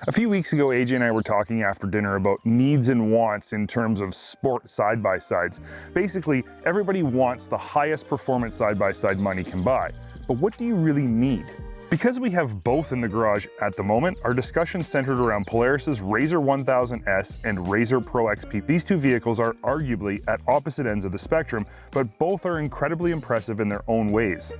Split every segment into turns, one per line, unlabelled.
A few weeks ago, AJ and I were talking after dinner about needs and wants in terms of sport side-by-sides. Basically, everybody wants the highest performance side-by-side money can buy. But what do you really need? Because we have both in the garage at the moment, our discussion centered around Polaris's RZR 1000S and RZR PRO XP. These two vehicles are arguably at opposite ends of the spectrum, but both are incredibly impressive in their own ways.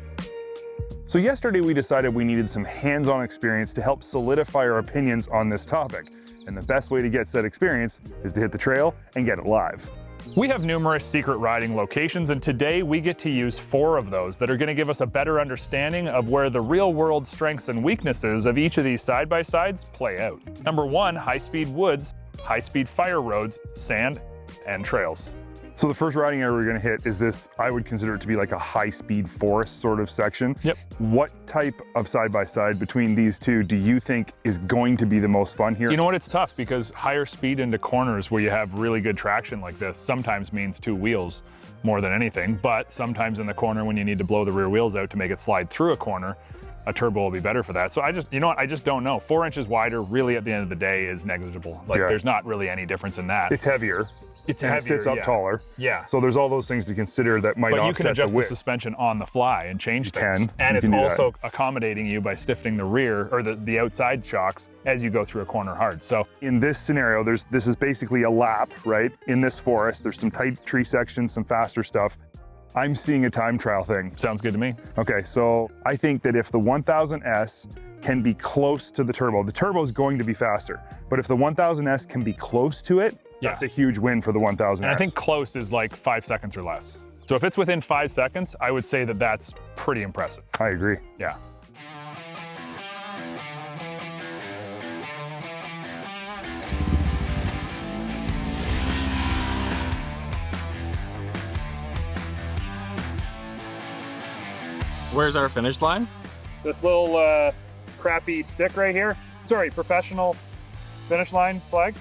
So yesterday we decided we needed some hands-on experience to help solidify our opinions on this topic. And the best way to get said experience is to hit the trail and get it live.
We have numerous secret riding locations, and today we get to use 4 of those that are going to give us a better understanding of where the real-world strengths and weaknesses of each of these side-by-sides play out. Number 1, high-speed woods, high-speed fire roads, sand, and trails.
So the first riding area we're going to hit is this, I would consider it to be like a high-speed forest sort of section.
Yep.
What type of side-by-side between these two do you think is going to be the most fun here?
You know what, it's tough because higher speed into corners where you have really good traction like this sometimes means 2 wheels more than anything, but sometimes in the corner when you need to blow the rear wheels out to make it slide through a corner, a turbo will be better for that. So you know what, I just don't know. 4 inches wider really at the end of the day is negligible. Like there's not really any difference in that.
It's heavier.
It's
and
heavier,
it sits up taller.
Yeah.
So there's all those things to consider that might offset the width.
But you can adjust the suspension on the fly and change things. And it's also accommodating you by stiffening the rear or the outside shocks as you go through a corner hard. So
in this scenario, this is basically a lap, right? In this forest, there's some tight tree sections, some faster stuff. I'm seeing a time trial thing.
Sounds good to me.
Okay, so I think that if the 1000S can be close to the turbo is going to be faster. But if the 1000S can be close to it, that's a huge win for the 1000S.
And I think close is like 5 seconds or less. So if it's within 5 seconds, I would say that that's pretty impressive.
I agree.
Yeah.
Where's our finish line?
This little crappy stick right here. Sorry, professional finish line flag.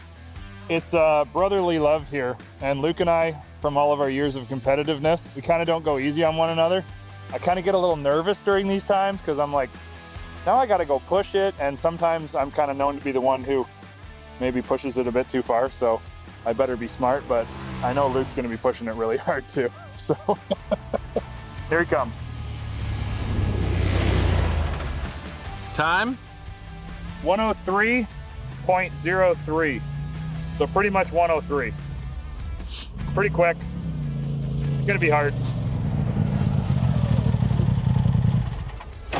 It's brotherly love here. And Luke and I, from all of our years of competitiveness, we kind of don't go easy on one another. I kind of get a little nervous during these times because I'm like, now I got to go push it. And sometimes I'm kind of known to be the one who maybe pushes it a bit too far. So I better be smart, but I know Luke's going to be pushing it really hard too. So here he comes.
Time?
103.03. So pretty much 103. Pretty quick. It's gonna be hard.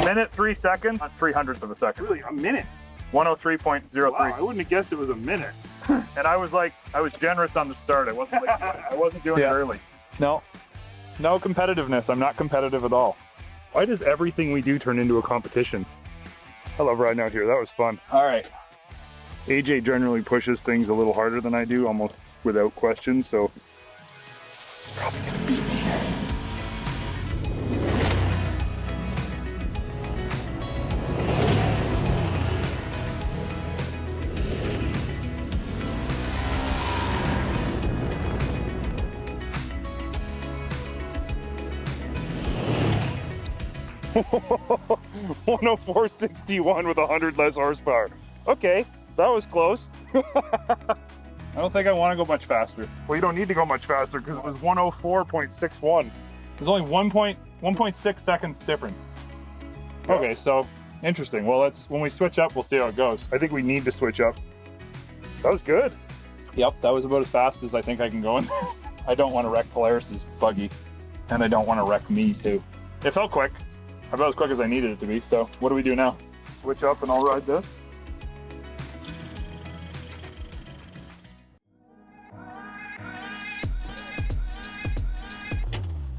Minute 3 seconds, 300th of a second.
Really, a minute?
103.03.
Wow, I wouldn't have guessed it was a minute.
And I was generous on the start. I wasn't doing it early. No competitiveness. I'm not competitive at all.
Why does everything we do turn into a competition? I love riding out here. That was fun.
All right.
AJ generally pushes things a little harder than I do, almost without question, so he's probably gonna beat me. $104.61 with 100 less horsepower. Okay, that was close.
I don't think I want to go much faster.
Well, you don't need to go much faster because it was 104.61.
There's only 1.6 seconds difference. Okay, so interesting. Well, when we switch up, we'll see how it goes.
I think we need to switch up. That was good.
Yep, that was about as fast as I think I can go in this. I don't want to wreck Polaris's buggy, and I don't want to wreck me too. It felt quick. About as quick as I needed it to be, so what do we do now?
Switch up and I'll ride this.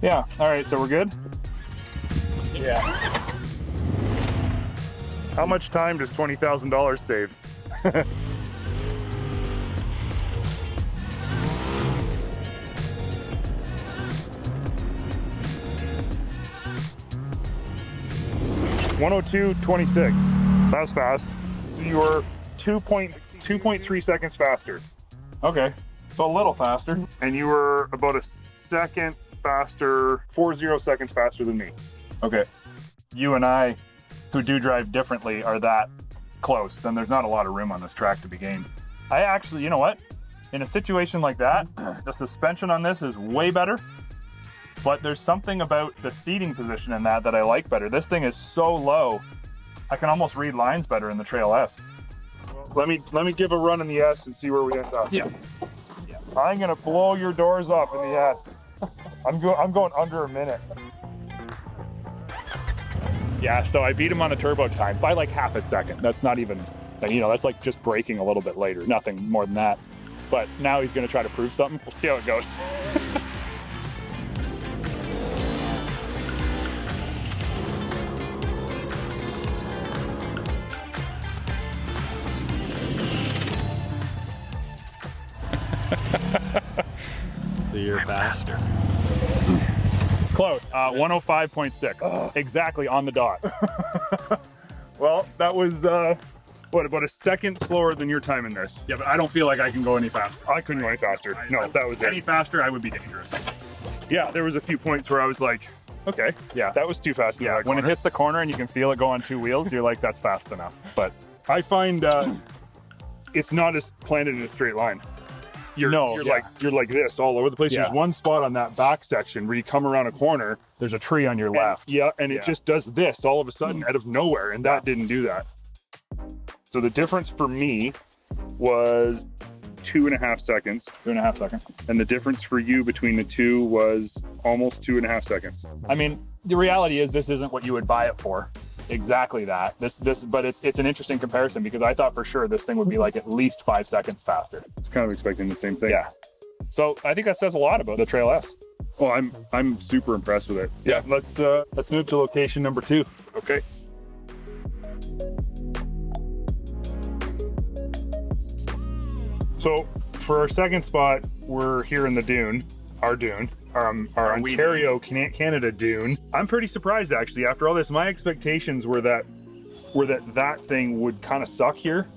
Yeah, all right, so we're good?
Yeah.
How much time does $20,000 save? $102.26. That was fast. So you were 2.3 seconds faster.
Okay, so a little faster.
And you were about a second faster, 40 seconds faster than me.
Okay. You and I, who do drive differently, are that close, then there's not a lot of room on this track to be gained. I actually, you know what? In a situation like that, the suspension on this is way better, but there's something about the seating position in that I like better. This thing is so low, I can almost read lines better in the Trail S. Let me give a run in the S and see where we end up.
Yeah.
I'm gonna blow your doors off in the S. I'm going under a minute. Yeah, so I beat him on the turbo time by like half a second. That's not even, you know, that's like just braking a little bit later, nothing more than that. But now he's gonna try to prove something. We'll see how it goes.
You're faster.
Close. 105.6. Exactly on the dot. Well, that was what, about a second slower than your time in this?
Yeah, but I don't feel like I can go any faster.
I couldn't go any faster. No, that was
Any
it.
faster, I would be dangerous.
Yeah, there was a few points where I was like, okay, yeah, that was too fast.
Yeah,
When it hits the corner and you can feel it go on two wheels, you're like, that's fast enough. But I find it's not as planted in a straight line. You're like this all over the place.
Yeah.
There's one spot on that back section where you come around a corner.
There's a tree on your left.
And it just does this all of a sudden out of nowhere, and that didn't do that. So the difference for me was 2.5 seconds.
2.5 seconds.
And the difference for you between the two was almost 2.5 seconds.
I mean, the reality is this isn't what you would buy it for. Exactly that. But it's an interesting comparison because I thought for sure this thing would be like at least 5 seconds faster.
It's kind of expecting the same thing.
Yeah. So I think that says a lot about the Trail S.
Oh, I'm super impressed with it. Yeah, let's move to location number 2.
Okay.
So for our second spot, we're here in the Dune, our Ontario, Canada Dune. I'm pretty surprised actually. After all this, my expectations were that thing would kind of suck here,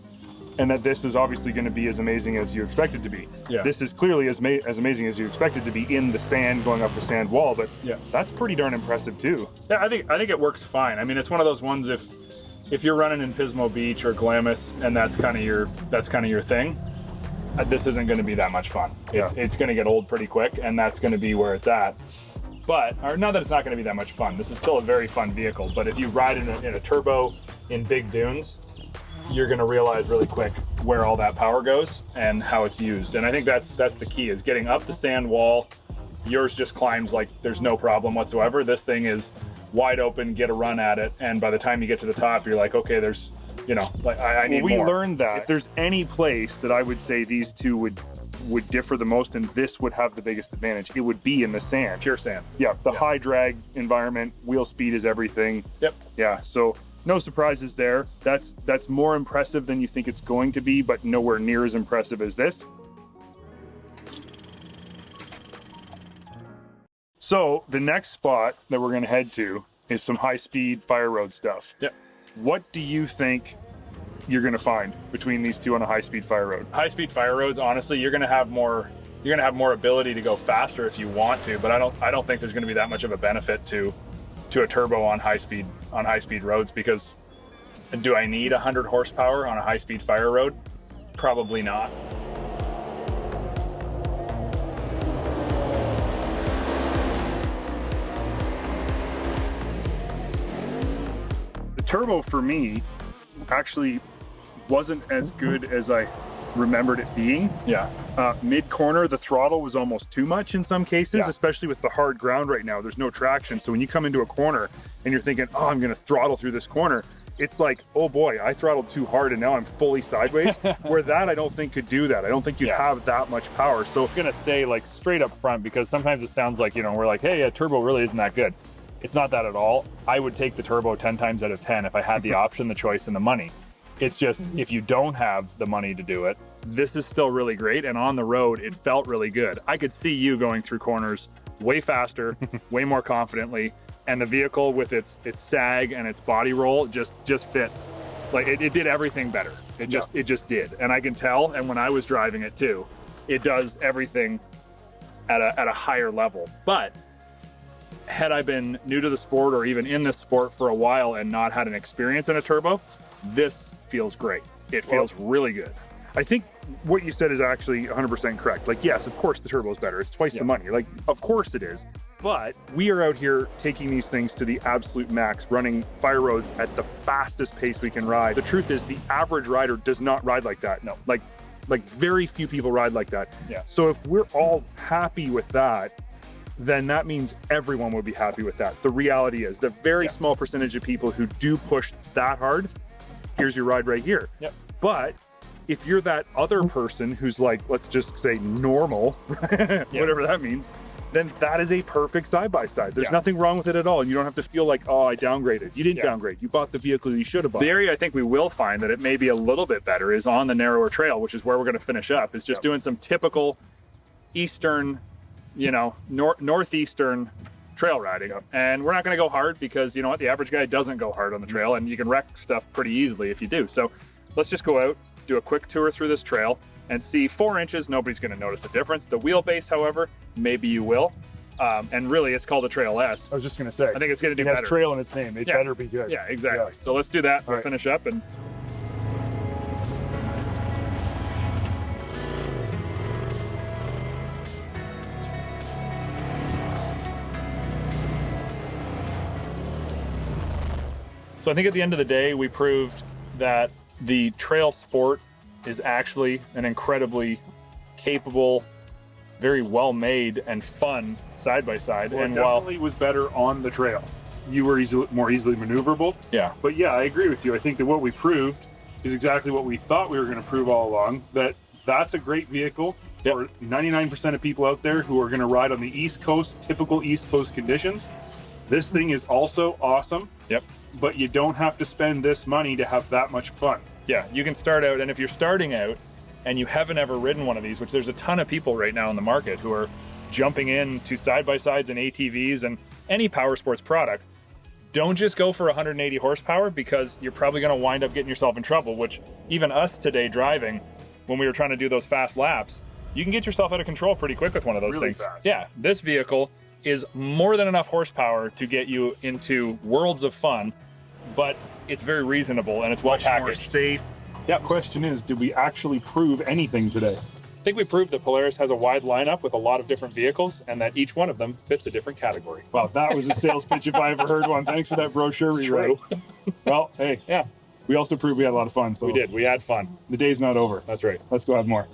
and that this is obviously going to be as amazing as you expect it to be.
Yeah.
This is clearly as amazing as you expect it to be in the sand, going up the sand wall, but
yeah,
that's pretty darn impressive too.
Yeah, I think it works fine. I mean, it's one of those ones if you're running in Pismo Beach or Glamis and that's kind of your thing, this isn't going to be that much fun. It's going to get old pretty quick, and that's going to be where it's at. Or not that it's not going to be that much fun. This is still a very fun vehicle, but if you ride in a turbo in big dunes, you're going to realize really quick where all that power goes and how it's used. And I think that's the key, is getting up the sand wall. Yours just climbs like there's no problem whatsoever. This thing is wide open, get a run at it, and by the time you get to the top, you're like, okay, there's, you know, like I need more.
We learned that if there's any place that I would say these two would differ the most and this would have the biggest advantage, it would be in the sand.
Pure sand.
Yeah, the high drag environment, wheel speed is everything.
Yep.
Yeah, so no surprises there. That's more impressive than you think it's going to be, but nowhere near as impressive as this. So the next spot that we're gonna head to is some high-speed fire road stuff.
Yep.
What do you think you're gonna find between these two on a high-speed fire road?
High-speed fire roads, honestly, you're gonna have more ability to go faster if you want to, but I don't think there's gonna be that much of a benefit to a turbo on high-speed roads, because do I need 100 horsepower on a high-speed fire road? Probably not.
Turbo for me actually wasn't as good as I remembered it being.
Yeah.
Mid corner, the throttle was almost too much in some cases,
Yeah.
especially with the hard ground right now. There's no traction. So when you come into a corner and you're thinking, oh, I'm going to throttle through this corner, it's like, oh boy, I throttled too hard and now I'm fully sideways. Where that I don't think could do that. I don't think you'd have that much power. So
I'm gonna say like straight up front, because sometimes it sounds like, you know, we're like, hey, a turbo really isn't that good. It's not that at all. I would take the turbo 10 times out of 10 if I had the option, the choice, and the money. It's just, if you don't have the money to do it, this is still really great. And on the road, it felt really good. I could see you going through corners way faster, way more confidently. And the vehicle with its sag and its body roll just fit. Like it did everything better. It just did. And I can tell, and when I was driving it too, it does everything at a higher level. But had I been new to the sport or even in this sport for a while and not had an experience in a turbo,
this feels great. It feels really good.
I think what you said is actually 100% correct. Like, yes, of course the turbo is better. It's twice the money. Like, of course it is. But we are out here taking these things to the absolute max, running fire roads at the fastest pace we can ride. The truth is the average rider does not ride like that. No, like very few people ride like that.
Yeah.
So if we're all happy with that, then that means everyone would be happy with that. The reality is the very small percentage of people who do push that hard, here's your ride right here.
Yep.
But if you're that other person who's like, let's just say normal, whatever that means, then that is a perfect side-by-side. There's nothing wrong with it at all. And you don't have to feel like, oh, I downgraded. You didn't downgrade. You bought the vehicle you should have bought.
The area I think we will find that it may be a little bit better is on the narrower trail, which is where we're going to finish up, is just doing some typical eastern, you know, northeastern trail riding. And we're not going to go hard because, you know what, the average guy doesn't go hard on the trail, and you can wreck stuff pretty easily if you do. So let's just go out, do a quick tour through this trail, and see 4 inches, nobody's going to notice a difference. The wheelbase, however, maybe you will. And really, it's called a Trail S.
I was just going to say.
I think it's going to do
it has
better.
trail in its name. It better be good.
Yeah, exactly. So let's do that. We'll finish up and. So I think at the end of the day, we proved that the trail sport is actually an incredibly capable, very well made and fun side-by-side.
Well,
and
it definitely was better on the trail. You were more easily maneuverable.
Yeah.
But yeah, I agree with you. I think that what we proved is exactly what we thought we were going to prove all along, that that's a great vehicle for 99% of people out there who are going to ride on the East Coast, typical East Coast conditions. This thing is also awesome.
Yep.
But you don't have to spend this money to have that much fun.
Yeah, you can start out, and if you're starting out and you haven't ever ridden one of these, which there's a ton of people right now in the market who are jumping into side-by-sides and ATVs and any power sports product, don't just go for 180 horsepower, because you're probably going to wind up getting yourself in trouble, which even us today driving, when we were trying to do those fast laps, you can get yourself out of control pretty quick with one of those
Really
things.
fast.
Yeah, this vehicle is more than enough horsepower to get you into worlds of fun, but it's very reasonable and it's well
Much more
packaged.
safe. Yeah. Question is, did we actually prove anything today?
I think we proved that Polaris has a wide lineup with a lot of different vehicles, and that each one of them fits a different category.
Wow, that was a sales pitch if I ever heard one. Thanks for that brochure rewrite. Well, hey,
Yeah,
we also proved we had a lot of fun. So
we did. We had fun.
The day's not over.
That's right.
Let's go have more.